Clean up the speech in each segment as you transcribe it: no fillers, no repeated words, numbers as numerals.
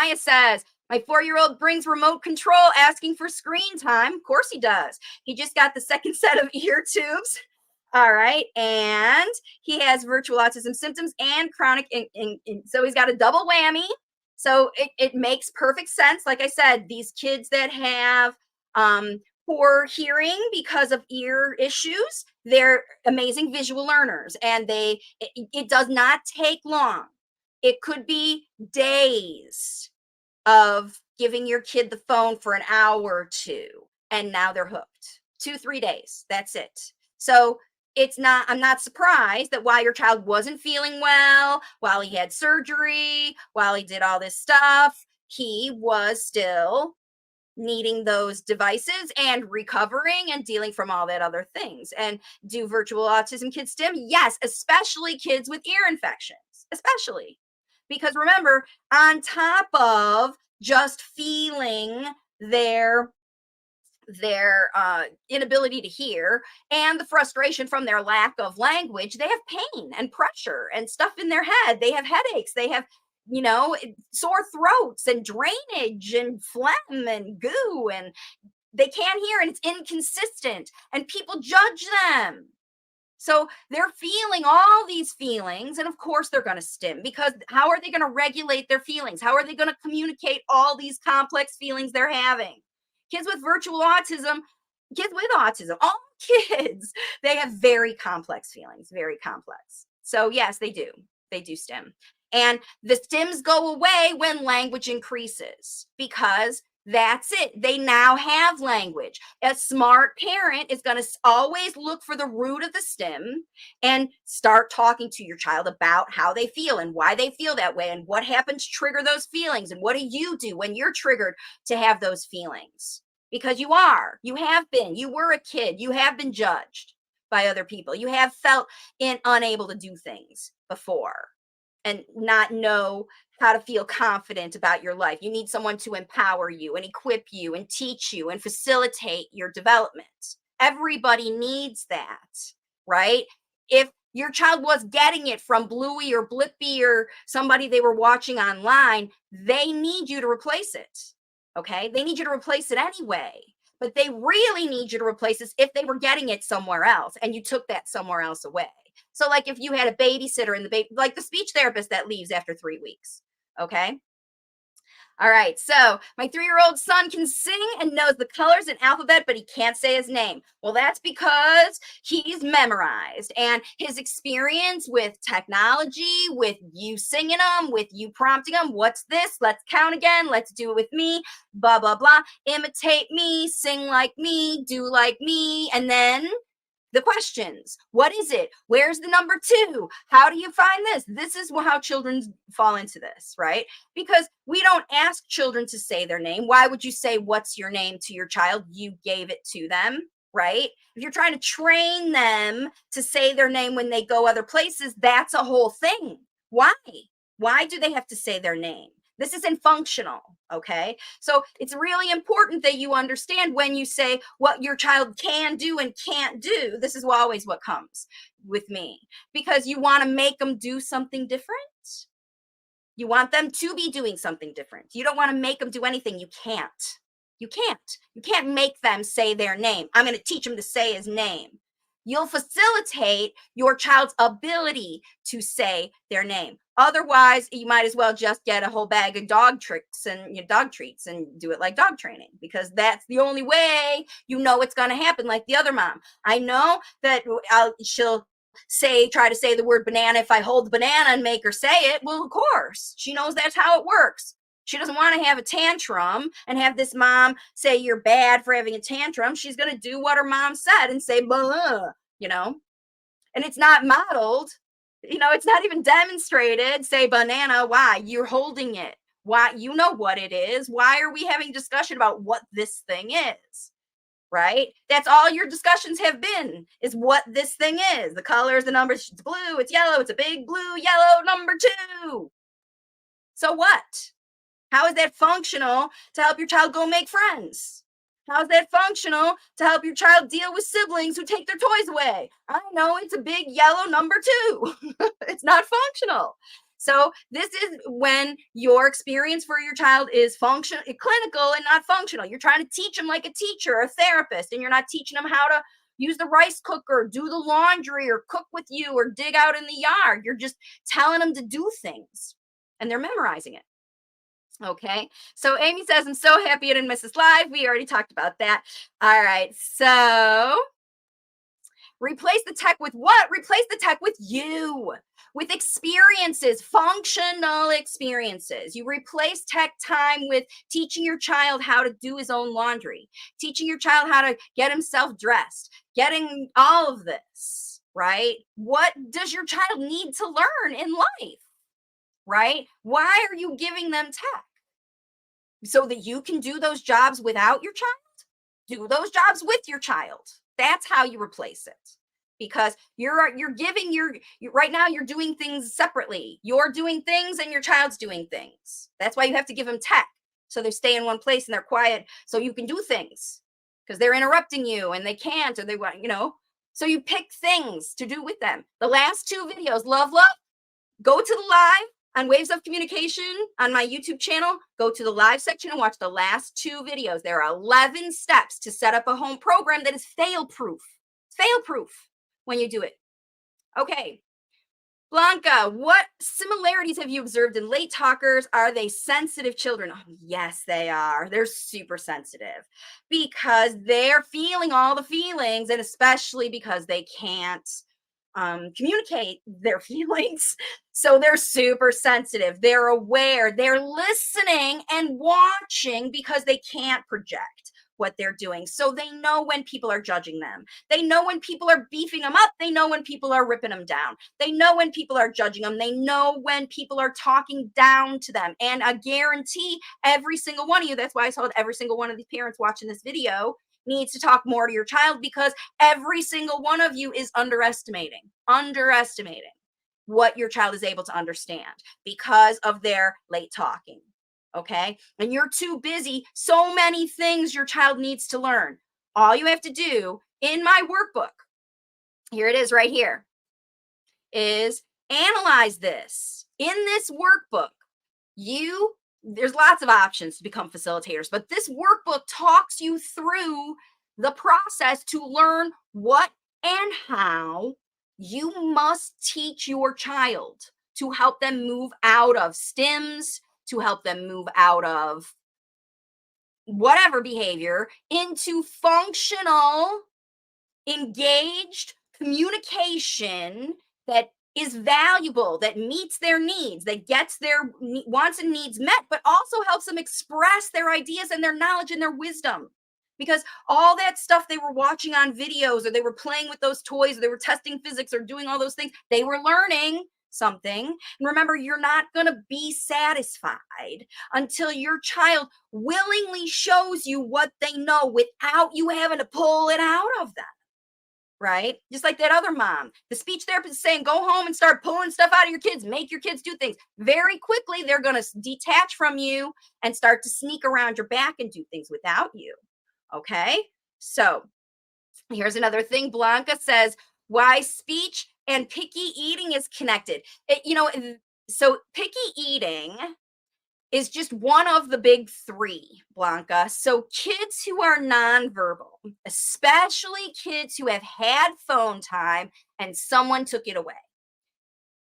Maya says, my 4-year-old brings remote control asking for screen time. Of course he does. He just got the second set of ear tubes. All right. And he has virtual autism symptoms and chronic. So he's got a double whammy. So it makes perfect sense. Like I said, these kids that have poor hearing because of ear issues, they're amazing visual learners. And it does not take long. It could be days of giving your kid the phone for an hour or two, and now they're hooked. 2-3 days. That's it. So I'm not surprised that while your child wasn't feeling well, while he had surgery, while he did all this stuff, he was still needing those devices and recovering and dealing from all that other things. And do virtual autism kids stim? Yes, especially kids with ear infections, especially. Because remember, on top of just feeling their inability to hear and the frustration from their lack of language, they have pain and pressure and stuff in their head. They have headaches. They have, sore throats and drainage and phlegm and goo, and they can't hear, and it's inconsistent, and people judge them. So they're feeling all these feelings, and of course they're going to stim, because how are they going to regulate their feelings? How are they going to communicate all these complex feelings they're having? Kids with virtual autism, kids with autism, all kids, they have very complex feelings, very complex. So yes, they do. They do stim. And the stims go away when language increases, because that's it. They now have language. A smart parent is going to always look for the root of the stim and start talking to your child about how they feel and why they feel that way and what happens to trigger those feelings and what do you do when you're triggered to have those feelings. Because you have been, you were a kid, you have been judged by other people. You have felt unable to do things before and not know how to feel confident about your life. You need someone to empower you and equip you and teach you and facilitate your development. Everybody needs that, right? If your child was getting it from Bluey or Blippi or somebody they were watching online, they need you to replace it, okay? They need you to replace it anyway. But they really need you to replace this if they were getting it somewhere else and you took that somewhere else away. So like if you had a babysitter and like the speech therapist that leaves after 3 weeks, okay? All right, so my 3-year-old son can sing and knows the colors and alphabet, but he can't say his name. Well, that's because he's memorized, and his experience with technology, with you singing them, with you prompting them, what's this? Let's count again. Let's do it with me, blah, blah, blah. Imitate me, sing like me, do like me, and then the questions. What is it? Where's the number 2? How do you find this? This is how children fall into this, right? Because we don't ask children to say their name. Why would you say, what's your name to your child? You gave it to them, right? If you're trying to train them to say their name when they go other places, that's a whole thing. Why? Why do they have to say their name? This isn't functional, okay? So it's really important that you understand when you say what your child can do and can't do. This is always what comes with me, because you want to make them do something different. You want them to be doing something different. You don't want to make them do anything you can't. You can't. You can't make them say their name. I'm going to teach them to say his name. You'll facilitate your child's ability to say their name. Otherwise, you might as well just get a whole bag of dog tricks and dog treats and do it like dog training, because that's the only way you know it's going to happen. Like the other mom, I know that she'll try to say the word banana if I hold the banana and make her say it. Well, of course, she knows that's how it works. She doesn't want to have a tantrum and have this mom say you're bad for having a tantrum. She's going to do what her mom said and say, blah, and it's not modeled. It's not even demonstrated. Say banana. Why? You're holding it. Why? You know what it is. Why are we having a discussion about what this thing is? Right? That's all your discussions have been, is what this thing is. The colors, the numbers, it's blue, it's yellow, it's a big blue, yellow number 2. So what? How is that functional to help your child go make friends? How is that functional to help your child deal with siblings who take their toys away? I know, it's a big yellow number 2. It's not functional. So this is when your experience for your child is clinical and not functional. You're trying to teach them like a teacher or a therapist, and you're not teaching them how to use the rice cooker, do the laundry, or cook with you, or dig out in the yard. You're just telling them to do things, and they're memorizing it. Okay. So Amy says, I'm so happy I didn't miss this live. We already talked about that. All right. So replace the tech with what? Replace the tech with you, with experiences, functional experiences. You replace tech time with teaching your child how to do his own laundry, teaching your child how to get himself dressed, getting all of this, right? What does your child need to learn in life, right? Why are you giving them tech? So that you can do those jobs without your child? Do those jobs with your child. That's how you replace it. Because you're giving right now you're doing things separately. You're doing things and your child's doing things. That's why you have to give them tech, so they stay in one place and they're quiet so you can do things, because they're interrupting you and they can't, or they want, so you pick things to do with them. The last two videos, love, go to the live on Waves of Communication on my YouTube channel. Go to the live section and watch the last two videos. There are 11 steps to set up a home program that is fail-proof. It's fail-proof when you do it. Okay. Blanca, what similarities have you observed in late talkers? Are they sensitive children? Oh, yes, they are. They're super sensitive because they're feeling all the feelings, and especially because they can't communicate their feelings. So they're super sensitive. They're aware. They're listening and watching because they can't project what they're doing. So they know when people are judging them. They know when people are beefing them up. They know when people are ripping them down. They know when people are judging them. They know when people are talking down to them. And I guarantee every single one of you, that's why I told every single one of these parents watching this video, needs to talk more to your child, because every single one of you is underestimating what your child is able to understand because of their late talking. Okay. And you're too busy. So many things your child needs to learn. All you have to do in my workbook, here it is right here, is analyze this. In this workbook, there's lots of options to become facilitators, but this workbook talks you through the process to learn what and how you must teach your child to help them move out of stims, to help them move out of whatever behavior into functional, engaged communication that is valuable, that meets their needs, that gets their wants and needs met, but also helps them express their ideas and their knowledge and their wisdom. Because all that stuff they were watching on videos, or they were playing with those toys, or they were testing physics or doing all those things, they were learning something. And remember, you're not going to be satisfied until your child willingly shows you what they know without you having to pull it out of them. Right? Just like that other mom. The speech therapist is saying, go home and start pulling stuff out of your kids, make your kids do things. Very quickly, they're going to detach from you and start to sneak around your back and do things without you. Okay? So here's another thing. Blanca says, why speech and picky eating is connected. So picky eating is just one of the big three, Blanca. So kids who are nonverbal, especially kids who have had phone time and someone took it away,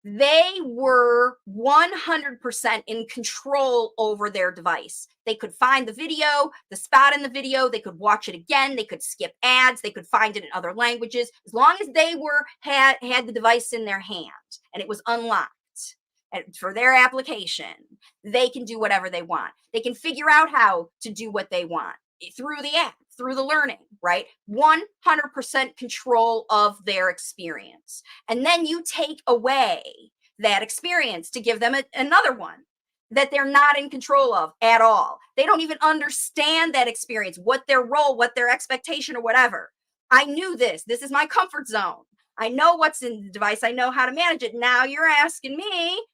they were 100% in control over their device. They could find the video, the spot in the video, they could watch it again, they could skip ads, they could find it in other languages, as long as they had the device in their hand and it was unlocked. And for their application, they can do whatever they want. They can figure out how to do what they want through the app, through the learning, right? 100% control of their experience. And then you take away that experience to give them another one that they're not in control of at all. They don't even understand that experience, what their role, what their expectation, or whatever. I knew this. This is my comfort zone. I know what's in the device. I know how to manage it. Now you're asking me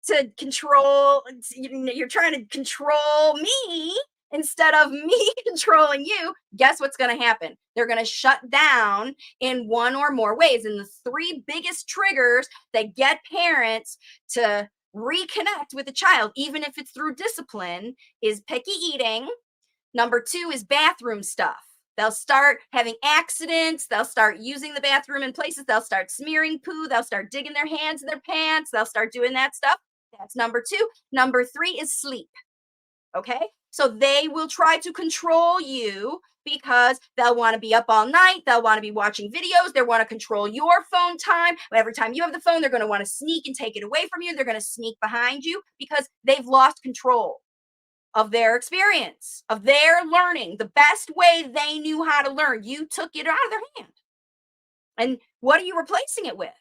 to control, you're trying to control me instead of me controlling you. Guess what's going to happen? They're going to shut down in one or more ways. And the three biggest triggers that get parents to reconnect with the child, even if it's through discipline, is picky eating. Number two is bathroom stuff. They'll start having accidents. They'll start using the bathroom in places. They'll start smearing poo. They'll start digging their hands in their pants. They'll start doing that stuff. That's number two. Number three is sleep. Okay. So they will try to control you because they'll want to be up all night. They'll want to be watching videos. They want to control your phone time. Every time you have the phone, they're going to want to sneak and take it away from you. They're going to sneak behind you because they've lost control of their experience, of their learning, the best way they knew how to learn. You took it out of their hand. And what are you replacing it with?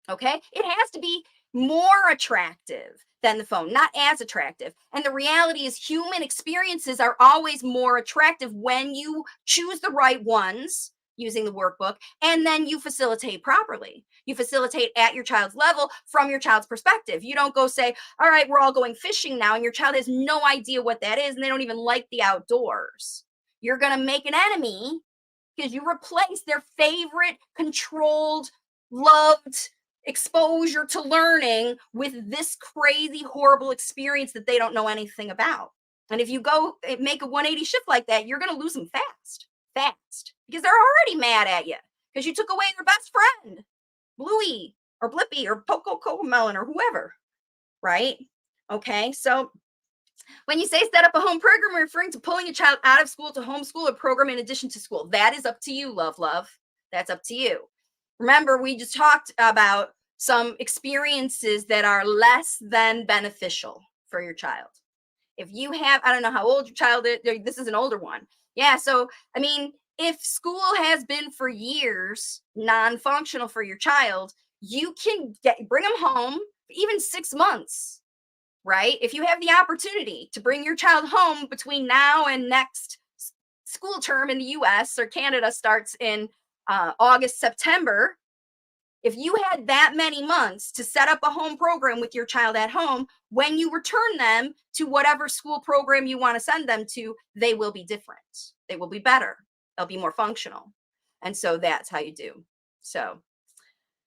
Okay. It has to be more attractive than the phone, not as attractive. And the reality is, human experiences are always more attractive when you choose the right ones using the workbook, and then you facilitate properly. You facilitate at your child's level from your child's perspective. You don't go say, all right, we're all going fishing now, and your child has no idea what that is, and they don't even like the outdoors. You're going to make an enemy because you replace their favorite, controlled, loved exposure to learning with this crazy, horrible experience that they don't know anything about. And if you go make a 180 shift like that, you're going to lose them fast, because they're already mad at you because you took away their best friend, Bluey or Blippy or Poco Melon or whoever, right? Okay, so when you say set up a home program, we're referring to pulling a child out of school to homeschool a program in addition to school. That is up to you, love. That's up to you. Remember, we just talked about some experiences that are less than beneficial for your child. If you have, I don't know how old your child is, this is an older one. Yeah, so, I mean, if school has been for years non-functional for your child, you can bring them home even 6 months, right? If you have the opportunity to bring your child home between now and next school term in the US or Canada starts in August, September, if you had that many months to set up a home program with your child at home, when you return them to whatever school program you want to send them to, they will be different. They will be better. They'll be more functional. And so that's how you do. So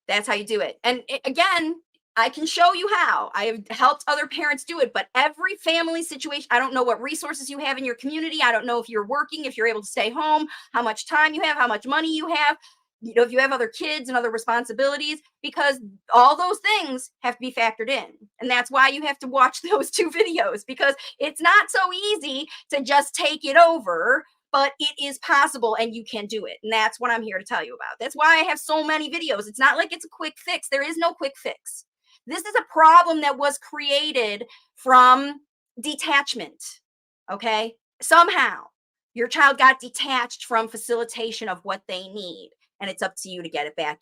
that's how you do it. And again, I can show you how. I have helped other parents do it, but every family situation, I don't know what resources you have in your community. I don't know if you're working, if you're able to stay home, how much time you have, how much money you have, if you have other kids and other responsibilities, because all those things have to be factored in. And that's why you have to watch those 2 videos, because it's not so easy to just take it over, but it is possible and you can do it. And that's what I'm here to tell you about. That's why I have so many videos. It's not like it's a quick fix. There is no quick fix. This is a problem that was created from detachment. Okay. Somehow your child got detached from facilitation of what they need. And it's up to you to get it back